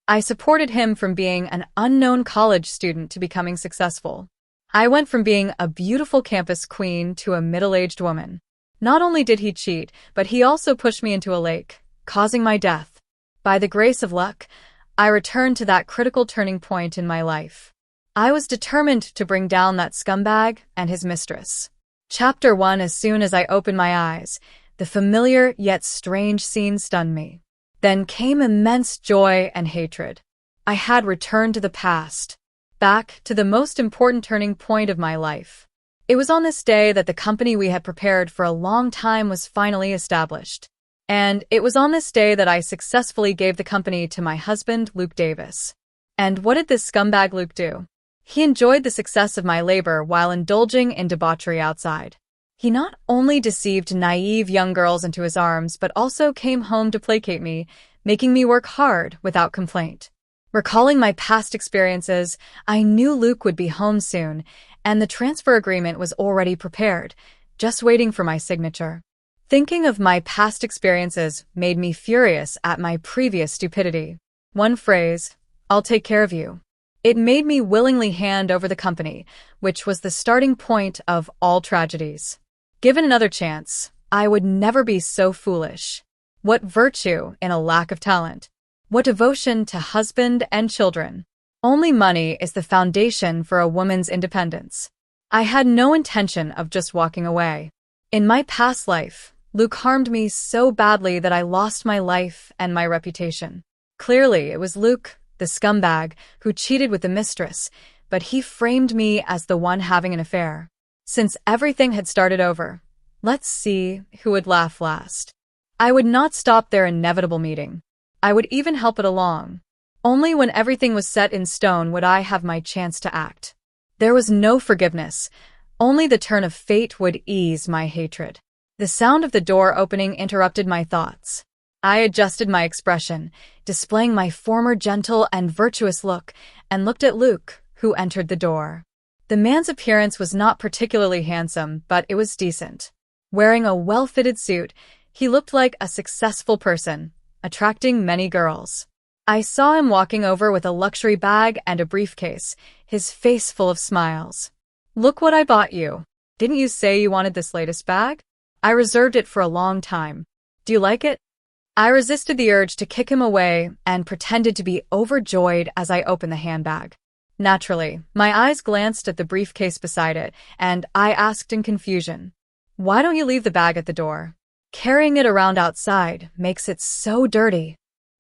I supported him from being an unknown college student to becoming successful. I went from being a beautiful campus queen to a middle-aged woman. Not only did he cheat, but he also pushed me into a lake, causing my death. By the grace of luck, I returned to that critical turning point in my life. I was determined to bring down that scumbag and his mistress. Chapter 1. As soon as I opened my eyes, the familiar yet strange scene stunned me. Then came immense joy and hatred. I had returned to the past, back to the most important turning point of my life. It was on this day that the company we had prepared for a long time was finally established. And it was on this day that I successfully gave the company to my husband, Luke Davis. And what did this scumbag Luke do? He enjoyed the success of my labor while indulging in debauchery outside. He not only deceived naive young girls into his arms, but also came home to placate me, making me work hard without complaint. Recalling my past experiences, I knew Luke would be home soon, and the transfer agreement was already prepared, just waiting for my signature. Thinking of my past experiences made me furious at my previous stupidity. One phrase, "I'll take care of you." It made me willingly hand over the company, which was the starting point of all tragedies. Given another chance, I would never be so foolish. What virtue in a lack of talent? What devotion to husband and children? Only money is the foundation for a woman's independence. I had no intention of just walking away. In my past life, Luke harmed me so badly that I lost my life and my reputation. Clearly, it was Luke, the scumbag, who cheated with the mistress, but he framed me as the one having an affair. Since everything had started over, let's see who would laugh last. I would not stop their inevitable meeting. I would even help it along. Only when everything was set in stone would I have my chance to act. There was no forgiveness. Only the turn of fate would ease my hatred. The sound of the door opening interrupted my thoughts. I adjusted my expression, displaying my former gentle and virtuous look, and looked at Luke, who entered the door. The man's appearance was not particularly handsome, but it was decent. Wearing a well-fitted suit, he looked like a successful person, attracting many girls. I saw him walking over with a luxury bag and a briefcase, his face full of smiles. "Look what I bought you. Didn't you say you wanted this latest bag? I reserved it for a long time. Do you like it?" I resisted the urge to kick him away and pretended to be overjoyed as I opened the handbag. Naturally, my eyes glanced at the briefcase beside it, and I asked in confusion, "Why don't you leave the bag at the door? Carrying it around outside makes it so dirty."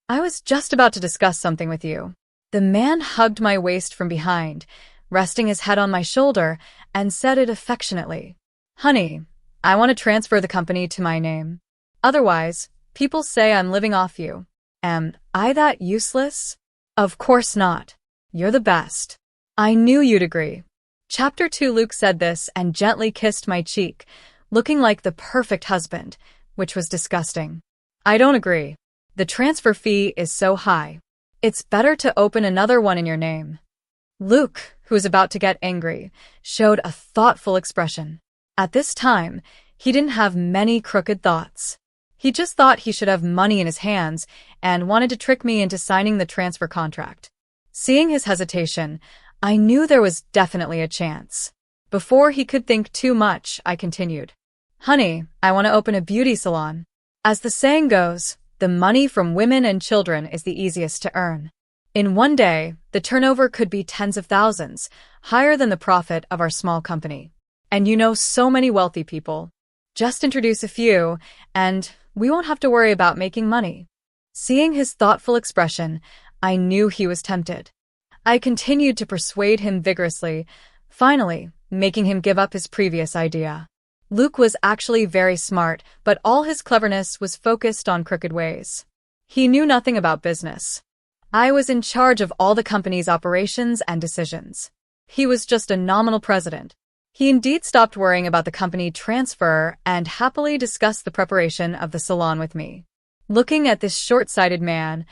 "I was just about to discuss something with you." The man hugged my waist from behind, resting his head on my shoulder, and said it affectionately. "Honey, I want to transfer the company to my name. Otherwise, people say I'm living off you. Am I that useless?" "Of course not. You're the best." "I knew you'd agree." Chapter 2. Luke said this and gently kissed my cheek, looking like the perfect husband, which was disgusting. "I don't agree. The transfer fee is so high. It's better to open another one in your name." Luke, who was about to get angry, showed a thoughtful expression. At this time, he didn't have many crooked thoughts. He just thought he should have money in his hands and wanted to trick me into signing the transfer contract. Seeing his hesitation, I knew there was definitely a chance. Before he could think too much, I continued. "Honey, I want to open a beauty salon. As the saying goes, the money from women and children is the easiest to earn. In one day, the turnover could be tens of thousands, higher than the profit of our small company. And you know so many wealthy people. Just introduce a few, and we won't have to worry about making money." Seeing his thoughtful expression, I knew he was tempted. I continued to persuade him vigorously, finally making him give up his previous idea. Luke was actually very smart, but all his cleverness was focused on crooked ways. He knew nothing about business. I was in charge of all the company's operations and decisions. He was just a nominal president. He indeed stopped worrying about the company transfer and happily discussed the preparation of the salon with me. Looking at this short-sighted man,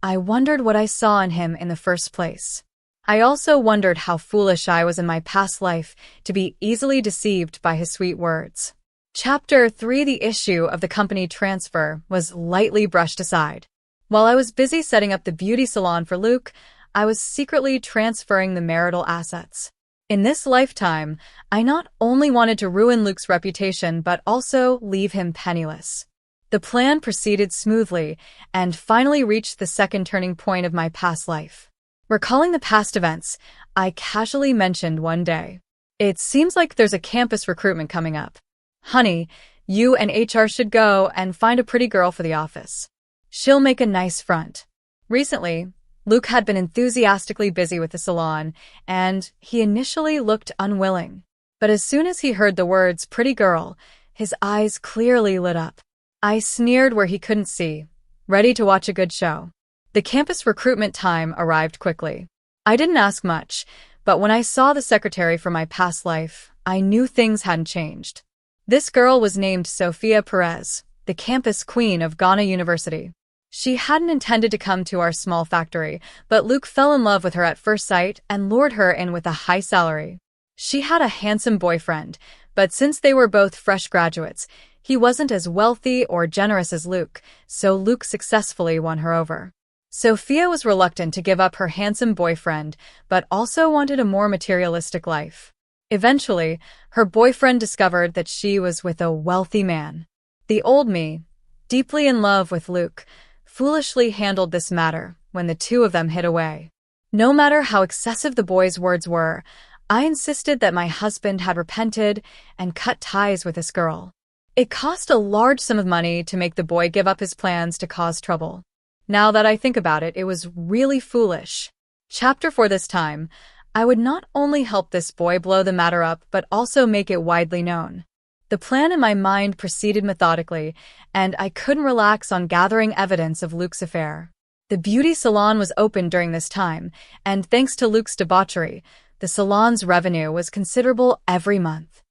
I wondered what I saw in him in the first place. I also wondered how foolish I was in my past life to be easily deceived by his sweet words. Chapter 3. The issue of the company transfer was lightly brushed aside. While I was busy setting up the beauty salon for Luke, I was secretly transferring the marital assets. In this lifetime, I not only wanted to ruin Luke's reputation but also leave him penniless. The plan proceeded smoothly and finally reached the second turning point of my past life. Recalling the past events, I casually mentioned one day, "It seems like there's a campus recruitment coming up. Honey, you and HR should go and find a pretty girl for the office. She'll make a nice front." Recently, Luke had been enthusiastically busy with the salon, and he initially looked unwilling. But as soon as he heard the words "pretty girl," his eyes clearly lit up. I sneered where he couldn't see, ready to watch a good show. The campus recruitment time arrived quickly. I didn't ask much, but when I saw the secretary from my past life, I knew things hadn't changed. This girl was named Sophia Perez, the campus queen of Ghana University. She hadn't intended to come to our small factory, but Luke fell in love with her at first sight and lured her in with a high salary. She had a handsome boyfriend, but since they were both fresh graduates, he wasn't as wealthy or generous as Luke, so Luke successfully won her over. Sophia was reluctant to give up her handsome boyfriend, but also wanted a more materialistic life. Eventually, her boyfriend discovered that she was with a wealthy man. The old me, deeply in love with Luke, foolishly handled this matter when the two of them hid away. No matter how excessive the boy's words were, I insisted that my husband had repented and cut ties with this girl. It cost a large sum of money to make the boy give up his plans to cause trouble. Now that I think about it, it was really foolish. Chapter 4. This time, I would not only help this boy blow the matter up, but also make it widely known. The plan in my mind proceeded methodically, and I couldn't relax on gathering evidence of Luke's affair. The beauty salon was open during this time, and thanks to Luke's debauchery, the salon's revenue was considerable every month.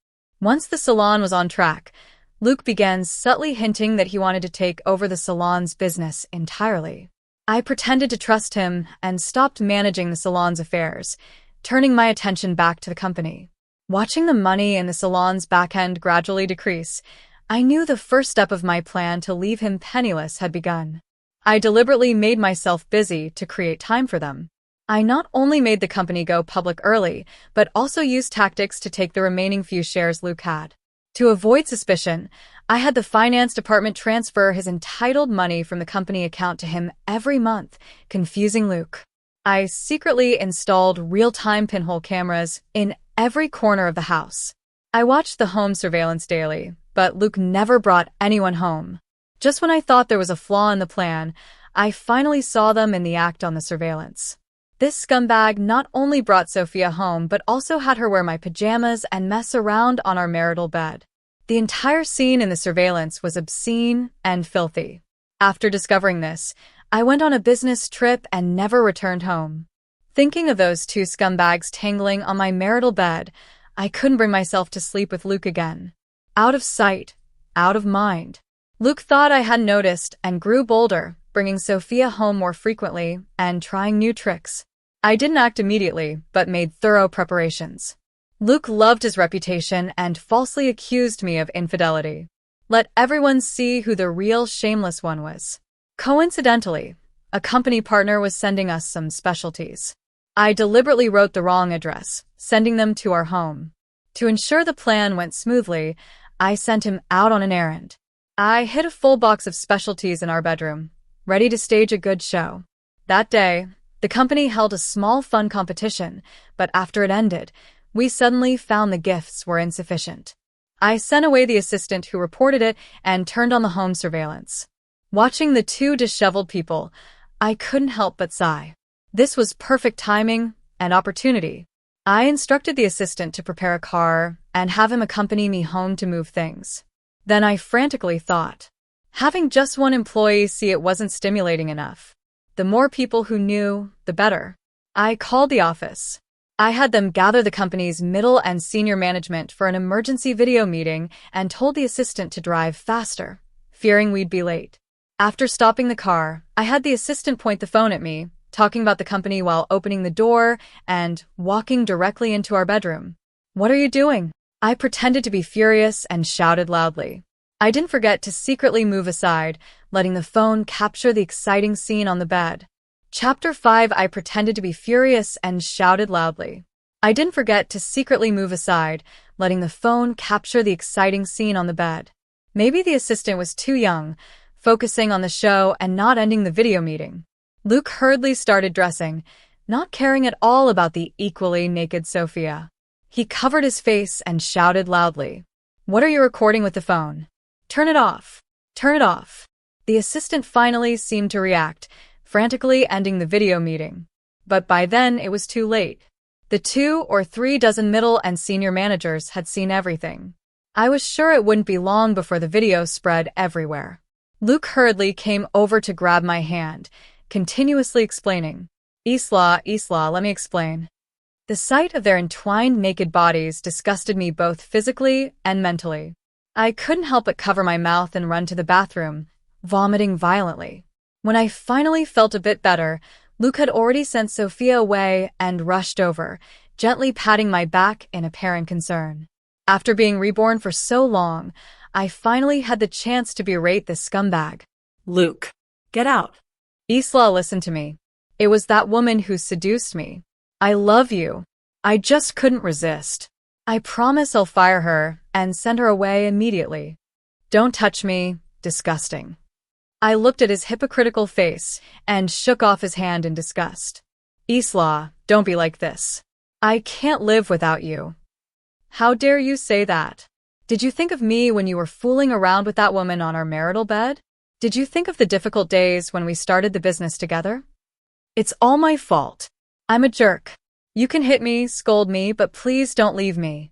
Once the salon was on track, Luke began subtly hinting that he wanted to take over the salon's business entirely. I pretended to trust him and stopped managing the salon's affairs, turning my attention back to the company. Watching the money in the salon's back end gradually decrease, I knew the first step of my plan to leave him penniless had begun. I deliberately made myself busy to create time for them. I not only made the company go public early, but also used tactics to take the remaining few shares Luke had. To avoid suspicion, I had the finance department transfer his entitled money from the company account to him every month, confusing Luke. I secretly installed real-time pinhole cameras in every corner of the house. I watched the home surveillance daily, but Luke never brought anyone home. Just when I thought there was a flaw in the plan, I finally saw them in the act on the surveillance. This scumbag not only brought Sophia home, but also had her wear my pajamas and mess around on our marital bed. The entire scene in the surveillance was obscene and filthy. After discovering this, I went on a business trip and never returned home. Thinking of those two scumbags tangling on my marital bed, I couldn't bring myself to sleep with Luke again. Out of sight, out of mind. Luke thought I hadn't noticed and grew bolder, bringing Sophia home more frequently and trying new tricks. I didn't act immediately, but made thorough preparations. Luke loved his reputation and falsely accused me of infidelity. Let everyone see who the real shameless one was. Coincidentally, a company partner was sending us some specialties. I deliberately wrote the wrong address, sending them to our home. To ensure the plan went smoothly, I sent him out on an errand. I hid a full box of specialties in our bedroom, ready to stage a good show. That day, the company held a small fun competition, but after it ended, we suddenly found the gifts were insufficient. I sent away the assistant who reported it and turned on the home surveillance. Watching the two disheveled people, I couldn't help but sigh. This was perfect timing and opportunity. I instructed the assistant to prepare a car and have him accompany me home to move things. Then I frantically thought, having just one employee see it wasn't stimulating enough. The more people who knew, the better. I called the office. I had them gather the company's middle and senior management for an emergency video meeting and told the assistant to drive faster, fearing we'd be late. After stopping the car, I had the assistant point the phone at me, talking about the company while opening the door and walking directly into our bedroom. "What are you doing?" I pretended to be furious and shouted loudly. I didn't forget to secretly move aside, letting the phone capture the exciting scene on the bed. Chapter 5. I pretended to be furious and shouted loudly. I didn't forget to secretly move aside, letting the phone capture the exciting scene on the bed. Maybe the assistant was too young, focusing on the show and not ending the video meeting. Luke hurriedly started dressing, not caring at all about the equally naked Sophia. He covered his face and shouted loudly, "What are you recording with the phone? Turn it off. Turn it off." The assistant finally seemed to react, frantically ending the video meeting. But by then, it was too late. The 2 or 3 dozen middle and senior managers had seen everything. I was sure it wouldn't be long before the video spread everywhere. Luke hurriedly came over to grab my hand, continuously explaining, Isla, let me explain." The sight of their entwined naked bodies disgusted me both physically and mentally. I couldn't help but cover my mouth and run to the bathroom, vomiting violently. When I finally felt a bit better, Luke had already sent Sophia away and rushed over, gently patting my back in apparent concern. After being reborn for so long, I finally had the chance to berate this scumbag. "Luke, get out." Isla, listen to me. It was that woman who seduced me. I love you. I just couldn't resist. I promise I'll fire her and send her away immediately. Don't touch me. Disgusting. I looked at his hypocritical face and shook off his hand in disgust. Isla, don't be like this. I can't live without you. How dare you say that? Did you think of me when you were fooling around with that woman on our marital bed? Did you think of the difficult days when we started the business together? It's all my fault. I'm a jerk. You can hit me, scold me, but please don't leave me.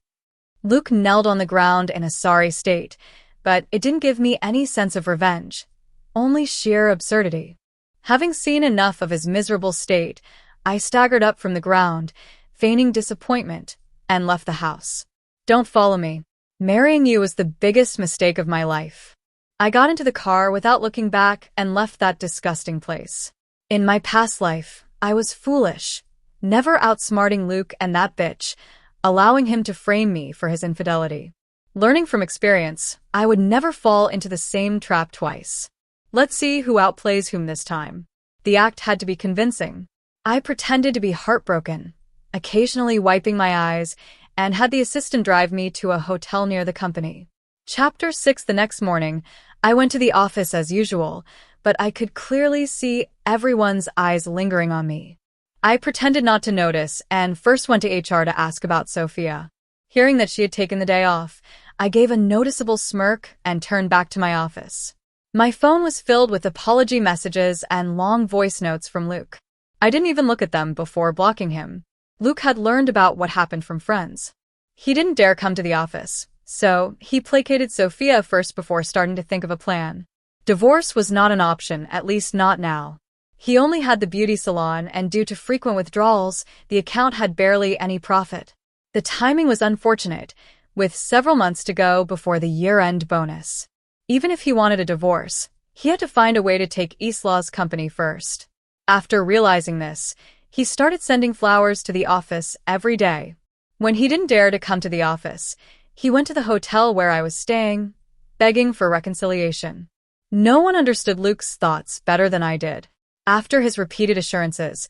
Luke knelt on the ground in a sorry state, but it didn't give me any sense of revenge, only sheer absurdity. Having seen enough of his miserable state, I staggered up from the ground, feigning disappointment, and left the house. Don't follow me. Marrying you was the biggest mistake of my life. I got into the car without looking back and left that disgusting place. In my past life, I was foolish, never outsmarting Luke and that bitch, allowing him to frame me for his infidelity. Learning from experience, I would never fall into the same trap twice. Let's see who outplays whom this time. The act had to be convincing. I pretended to be heartbroken, occasionally wiping my eyes, and had the assistant drive me to a hotel near the company. Chapter 6. The next morning, I went to the office as usual, but I could clearly see everyone's eyes lingering on me. I pretended not to notice and first went to HR to ask about Sophia. Hearing that she had taken the day off, I gave a noticeable smirk and turned back to my office. My phone was filled with apology messages and long voice notes from Luke. I didn't even look at them before blocking him. Luke had learned about what happened from friends. He didn't dare come to the office, so he placated Sophia first before starting to think of a plan. Divorce was not an option, at least not now. He only had the beauty salon, and due to frequent withdrawals, the account had barely any profit. The timing was unfortunate, with several months to go before the year-end bonus. Even if he wanted a divorce, he had to find a way to take Isla's company first. After realizing this, he started sending flowers to the office every day. When he didn't dare to come to the office, he went to the hotel where I was staying, begging for reconciliation. No one understood Luke's thoughts better than I did. After his repeated assurances,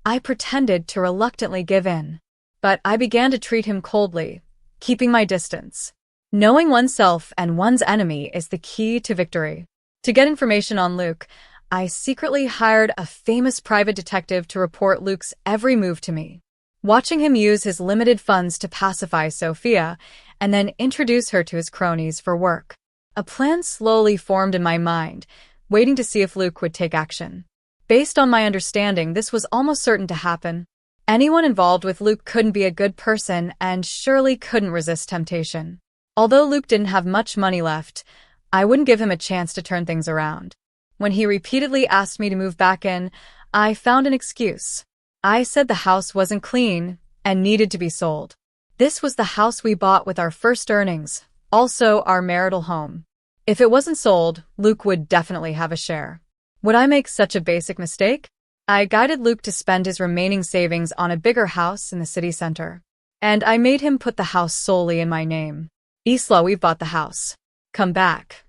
I pretended to reluctantly give in. But I began to treat him coldly, keeping my distance. Knowing oneself and one's enemy is the key to victory. To get information on Luke, I secretly hired a famous private detective to report Luke's every move to me. Watching him use his limited funds to pacify Sophia and then introduce her to his cronies for work. A plan slowly formed in my mind, waiting to see if Luke would take action. Based on my understanding, this was almost certain to happen. Anyone involved with Luke couldn't be a good person and surely couldn't resist temptation. Although Luke didn't have much money left, I wouldn't give him a chance to turn things around. When he repeatedly asked me to move back in, I found an excuse. I said the house wasn't clean and needed to be sold. This was the house we bought with our first earnings, also our marital home. If it wasn't sold, Luke would definitely have a share. Would I make such a basic mistake? I guided Luke to spend his remaining savings on a bigger house in the city center. And I made him put the house solely in my name. Isla, we've bought the house. Come back.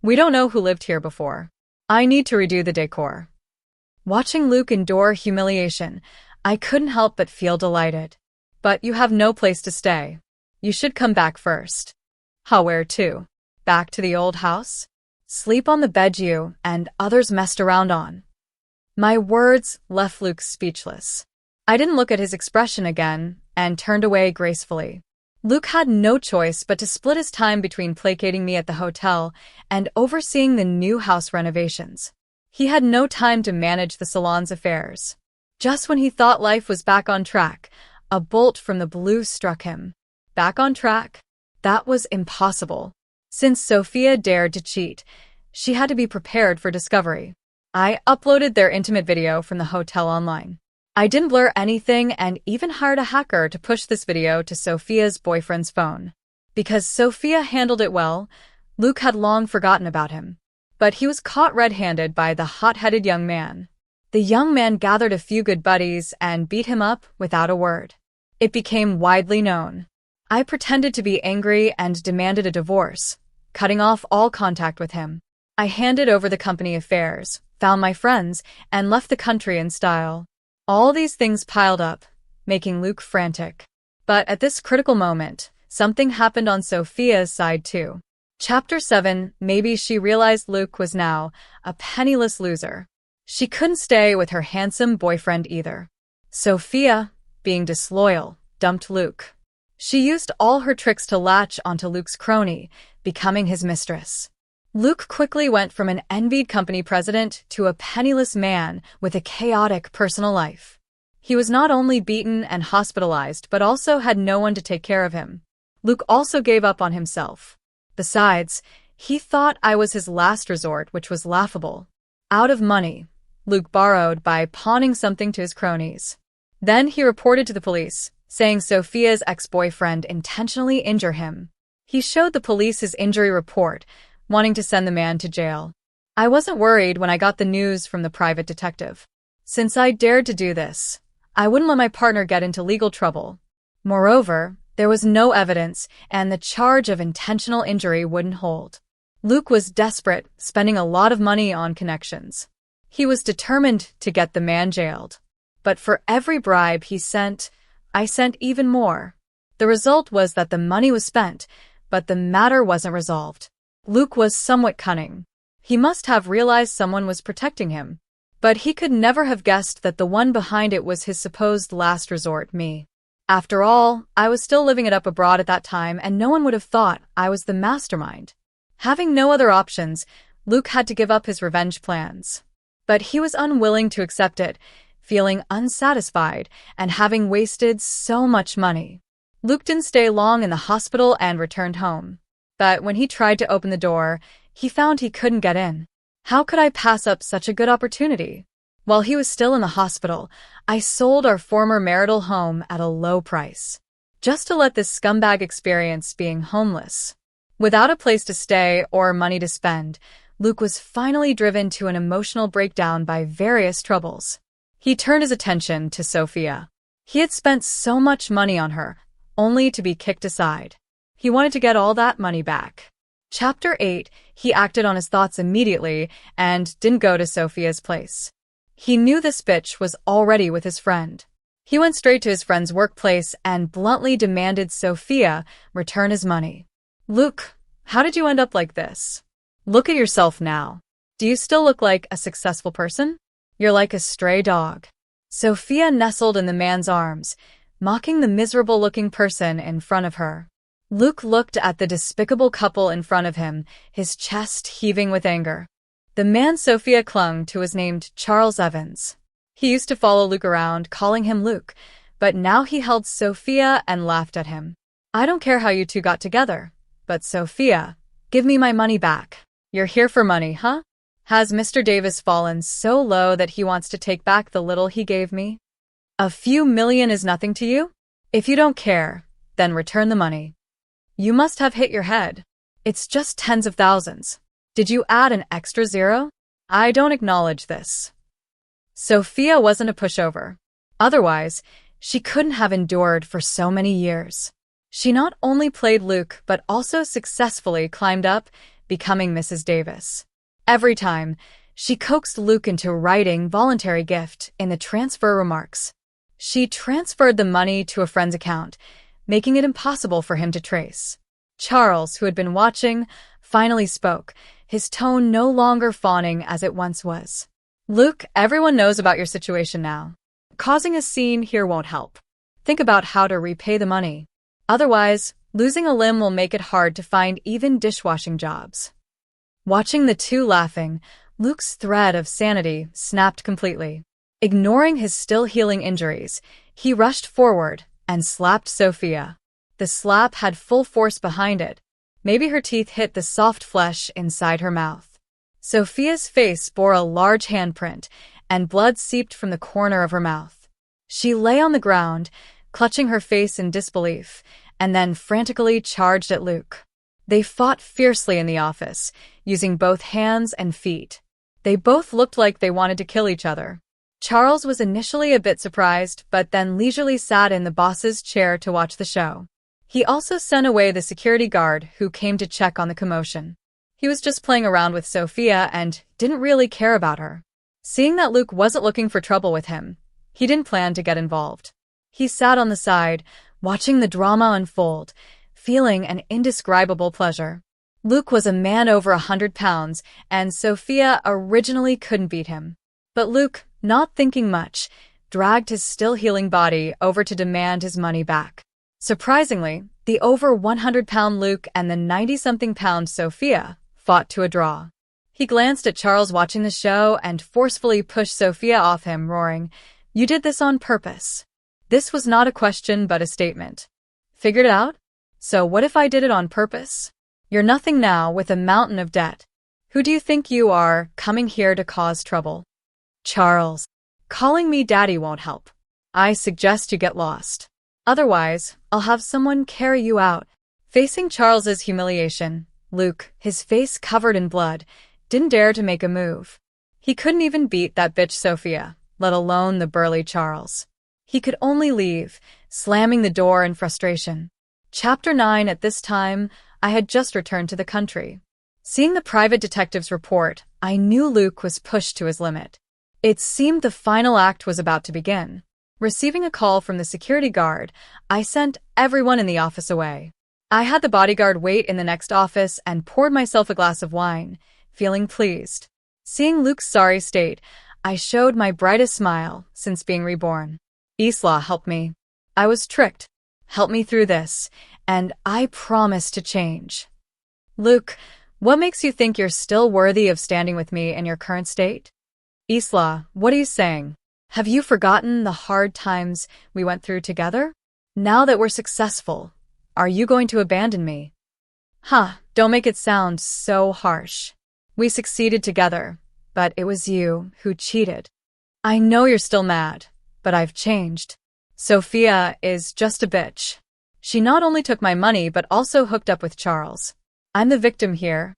We don't know who lived here before. I need to redo the decor. Watching Luke endure humiliation, I couldn't help but feel delighted. But you have no place to stay. You should come back first. Where to? Back to the old house? Sleep on the bed you and others messed around on. My words left Luke speechless. I didn't look at his expression again and turned away gracefully. Luke had no choice but to split his time between placating me at the hotel and overseeing the new house renovations. He had no time to manage the salon's affairs. Just when he thought life was back on track, a bolt from the blue struck him. Back on track? That was impossible. Since Sophia dared to cheat, she had to be prepared for discovery. I uploaded their intimate video from the hotel online. I didn't blur anything and even hired a hacker to push this video to Sophia's boyfriend's phone. Because Sophia handled it well, Luke had long forgotten about him. But he was caught red-handed by the hot-headed young man. The young man gathered a few good buddies and beat him up without a word. It became widely known. I pretended to be angry and demanded a divorce, cutting off all contact with him. I handed over the company affairs, found my friends, and left the country in style. All these things piled up, making Luke frantic. But at this critical moment, something happened on Sophia's side too. Chapter 7, maybe she realized Luke was now a penniless loser. She couldn't stay with her handsome boyfriend either. Sophia, being disloyal, dumped Luke. She used all her tricks to latch onto Luke's crony, becoming his mistress. Luke quickly went from an envied company president to a penniless man with a chaotic personal life. He was not only beaten and hospitalized but also had no one to take care of him. Luke also gave up on himself. Besides, he thought I was his last resort, which was laughable. Out of money, Luke borrowed by pawning something to his cronies. Then he reported to the police, saying Sophia's ex-boyfriend intentionally injured him. He showed the police his injury report, wanting to send the man to jail. I wasn't worried when I got the news from the private detective. Since I dared to do this, I wouldn't let my partner get into legal trouble. Moreover, there was no evidence, and the charge of intentional injury wouldn't hold. Luke was desperate, spending a lot of money on connections. He was determined to get the man jailed. But for every bribe he sent, I sent even more. The result was that the money was spent, but the matter wasn't resolved. Luke was somewhat cunning. He must have realized someone was protecting him. But he could never have guessed that the one behind it was his supposed last resort, me. After all, I was still living it up abroad at that time, and no one would have thought I was the mastermind. Having no other options, Luke had to give up his revenge plans. But he was unwilling to accept it, feeling unsatisfied and having wasted so much money. Luke didn't stay long in the hospital and returned home. But when he tried to open the door, he found he couldn't get in. How could I pass up such a good opportunity? While he was still in the hospital, I sold our former marital home at a low price, just to let this scumbag experience being homeless. Without a place to stay or money to spend, Luke was finally driven to an emotional breakdown by various troubles. He turned his attention to Sophia. He had spent so much money on her, only to be kicked aside. He wanted to get all that money back. Chapter 8, he acted on his thoughts immediately and didn't go to Sophia's place. He knew this bitch was already with his friend. He went straight to his friend's workplace and bluntly demanded Sophia return his money. Luke, how did you end up like this? Look at yourself now. Do you still look like a successful person? You're like a stray dog. Sophia nestled in the man's arms, mocking the miserable-looking person in front of her. Luke looked at the despicable couple in front of him, his chest heaving with anger. The man Sophia clung to was named Charles Evans. He used to follow Luke around, calling him Luke, but now he held Sophia and laughed at him. I don't care how you two got together, but Sophia, give me my money back. You're here for money, huh? Has Mr. Davis fallen so low that he wants to take back the little he gave me? A few million is nothing to you? If you don't care, then return the money. You must have hit your head. It's just tens of thousands. Did you add an extra zero? I don't acknowledge this. Sophia wasn't a pushover. Otherwise, she couldn't have endured for so many years. She not only played Luke but also successfully climbed up, becoming Mrs. Davis. Every time, she coaxed Luke into writing voluntary gift in the transfer remarks. She transferred the money to a friend's account, making it impossible for him to trace. Charles, who had been watching, finally spoke, his tone no longer fawning as it once was. Luke, everyone knows about your situation now. Causing a scene here won't help. Think about how to repay the money. Otherwise, losing a limb will make it hard to find even dishwashing jobs. Watching the two laughing, Luke's thread of sanity snapped completely. Ignoring his still-healing injuries, he rushed forward and slapped Sophia. The slap had full force behind it. Maybe her teeth hit the soft flesh inside her mouth. Sophia's face bore a large handprint, and blood seeped from the corner of her mouth. She lay on the ground, clutching her face in disbelief, and then frantically charged at Luke. They fought fiercely in the office, using both hands and feet. They both looked like they wanted to kill each other. Charles was initially a bit surprised, but then leisurely sat in the boss's chair to watch the show. He also sent away the security guard who came to check on the commotion. He was just playing around with Sophia and didn't really care about her. Seeing that Luke wasn't looking for trouble with him, he didn't plan to get involved. He sat on the side, watching the drama unfold, feeling an indescribable pleasure. Luke was a man over 100 pounds, and Sophia originally couldn't beat him. But Luke, not thinking much, dragged his still-healing body over to demand his money back. Surprisingly, the over 100-pound Luke and the 90-something-pound Sophia fought to a draw. He glanced at Charles watching the show and forcefully pushed Sophia off him, roaring, "You did this on purpose." This was not a question but a statement. Figured it out? So what if I did it on purpose? You're nothing now with a mountain of debt. Who do you think you are, coming here to cause trouble? Charles, calling me daddy won't help. I suggest you get lost. Otherwise, I'll have someone carry you out. Facing Charles's humiliation, Luke, his face covered in blood, didn't dare to make a move. He couldn't even beat that bitch Sophia, let alone the burly Charles. He could only leave, slamming the door in frustration. Chapter 9. At this time, I had just returned to the country. Seeing the private detective's report, I knew Luke was pushed to his limit. It seemed the final act was about to begin. Receiving a call from the security guard, I sent everyone in the office away. I had the bodyguard wait in the next office and poured myself a glass of wine, feeling pleased. Seeing Luke's sorry state, I showed my brightest smile since being reborn. Isla helped me. I was tricked. Help me through this, and I promise to change. Luke, what makes you think you're still worthy of standing with me in your current state? Isla, what are you saying? Have you forgotten the hard times we went through together? Now that we're successful, are you going to abandon me? Don't make it sound so harsh. We succeeded together, but it was you who cheated. I know you're still mad, but I've changed. Sophia is just a bitch. She not only took my money but also hooked up with Charles. I'm the victim here.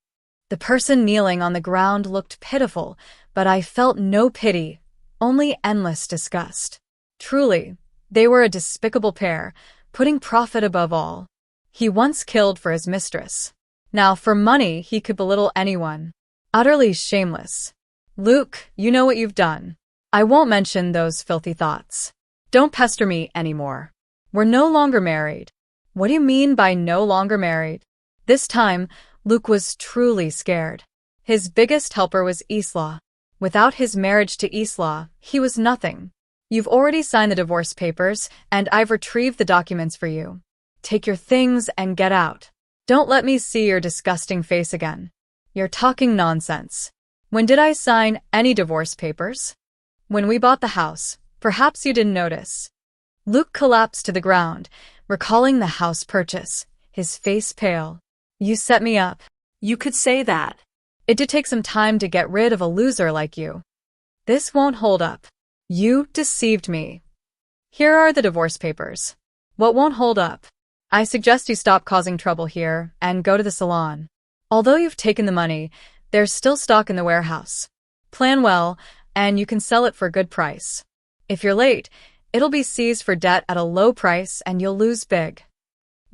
The person kneeling on the ground looked pitiful, but I felt no pity, only endless disgust. Truly, they were a despicable pair, putting profit above all. He once killed for his mistress. Now for money he could belittle anyone. Utterly shameless. Luke, you know what you've done. I won't mention those filthy thoughts. Don't pester me anymore. We're no longer married. What do you mean by no longer married? This time, Luke was truly scared. His biggest helper was Isla. Without his marriage to Isla, he was nothing. You've already signed the divorce papers, and I've retrieved the documents for you. Take your things and get out. Don't let me see your disgusting face again. You're talking nonsense. When did I sign any divorce papers? When we bought the house. Perhaps you didn't notice. Luke collapsed to the ground, recalling the house purchase, his face pale. You set me up. You could say that. It did take some time to get rid of a loser like you. This won't hold up. You deceived me. Here are the divorce papers. What won't hold up? I suggest you stop causing trouble here and go to the salon. Although you've taken the money, there's still stock in the warehouse. Plan well, and you can sell it for a good price. If you're late, it'll be seized for debt at a low price and you'll lose big.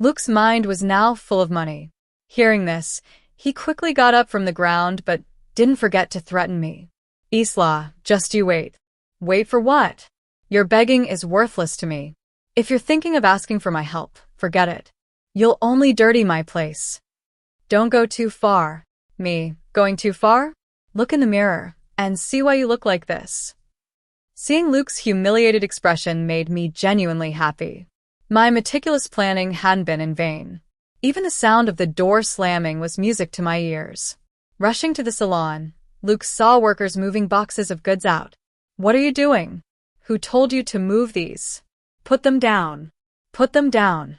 Luke's mind was now full of money. Hearing this, he quickly got up from the ground but didn't forget to threaten me. Isla, just you wait. Wait for what? Your begging is worthless to me. If you're thinking of asking for my help, forget it. You'll only dirty my place. Don't go too far. Me, going too far? Look in the mirror and see why you look like this. Seeing Luke's humiliated expression made me genuinely happy. My meticulous planning hadn't been in vain. Even the sound of the door slamming was music to my ears. Rushing to the salon, Luke saw workers moving boxes of goods out. What are you doing? Who told you to move these? Put them down. Put them down.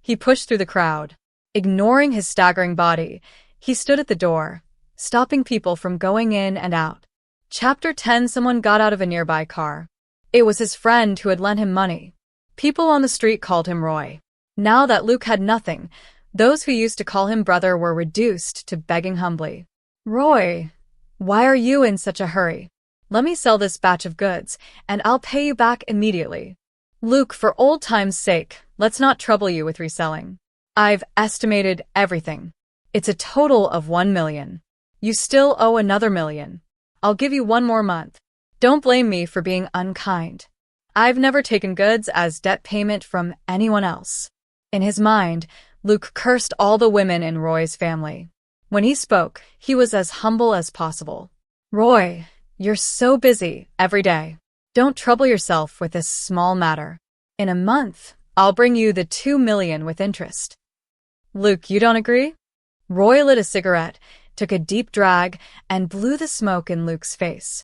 He pushed through the crowd. Ignoring his staggering body, he stood at the door, stopping people from going in and out. Chapter 10. Someone got out of a nearby car. It was his friend who had lent him money. People on the street called him Roy. Now that Luke had nothing, those who used to call him brother were reduced to begging humbly. Roy, why are you in such a hurry? Let me sell this batch of goods, and I'll pay you back immediately. Luke, for old time's sake, let's not trouble you with reselling. I've estimated everything. It's a total of 1 million. You still owe another million. I'll give you 1 more month. Don't blame me for being unkind. I've never taken goods as debt payment from anyone else. In his mind, Luke cursed all the women in Roy's family. When he spoke, he was as humble as possible. Roy, you're so busy every day. Don't trouble yourself with this small matter. In a month, I'll bring you the 2 million with interest. Luke, you don't agree? Roy lit a cigarette, took a deep drag, and blew the smoke in Luke's face.